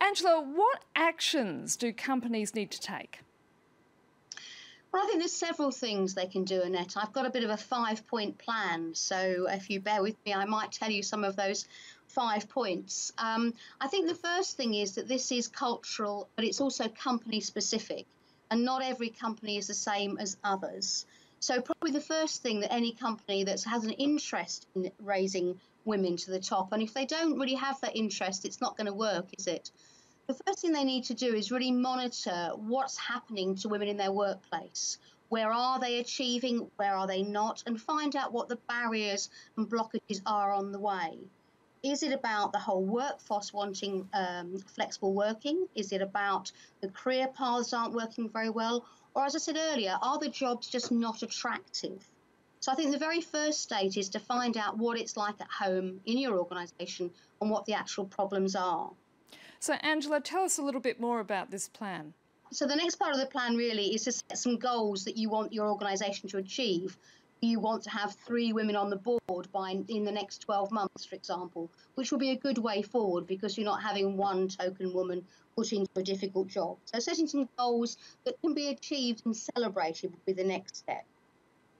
Angela, what actions do companies need to take? Well, I think there's several things they can do, Annette. I've got a bit of a 5-point plan, so if you bear with me, I might tell you some of those 5 points. I think the first thing is that this is cultural, but it's also company specific, and not every company is the same as others. So probably the first thing that any company that has an interest in raising women to the top, and if they don't really have that interest, it's not going to work, is it? The first thing they need to do is really monitor what's happening to women in their workplace. Where are they achieving? Where are they not? And find out what the barriers and blockages are on the way. Is it about the whole workforce wanting flexible working? Is it about the career paths aren't working very well? Or, as I said earlier, are the jobs just not attractive? So I think the very first stage is to find out what it's like at home in your organisation and what the actual problems are. So, Angela, tell us a little bit more about this plan. So the next part of the plan really is to set some goals that you want your organisation to achieve. You want to have 3 women on the board in the next 12 months, for example, which will be a good way forward because you're not having one token woman put into a difficult job. So setting some goals that can be achieved and celebrated will be the next step.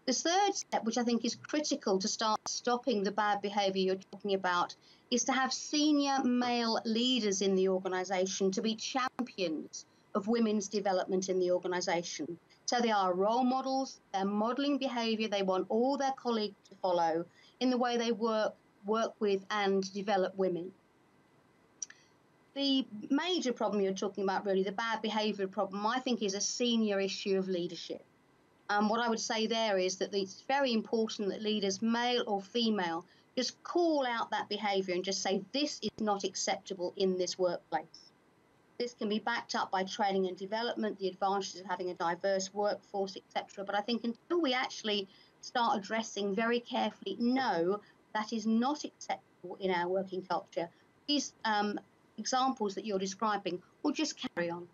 The third step, which I think is critical to start stopping the bad behaviour you're talking about, is to have senior male leaders in the organisation to be champions of women's development in the organisation. So they are role models, they're modelling behaviour they want all their colleagues to follow in the way they work with and develop women. The major problem you're talking about, really, the bad behaviour problem, I think is a senior issue of leadership. What I would say there is that it's very important that leaders, male or female, just call out that behaviour and just say, this is not acceptable in this workplace. This can be backed up by training and development, the advantages of having a diverse workforce, etc. But I think until we actually start addressing very carefully, no, that is not acceptable in our working culture, these examples that you're describing will just carry on.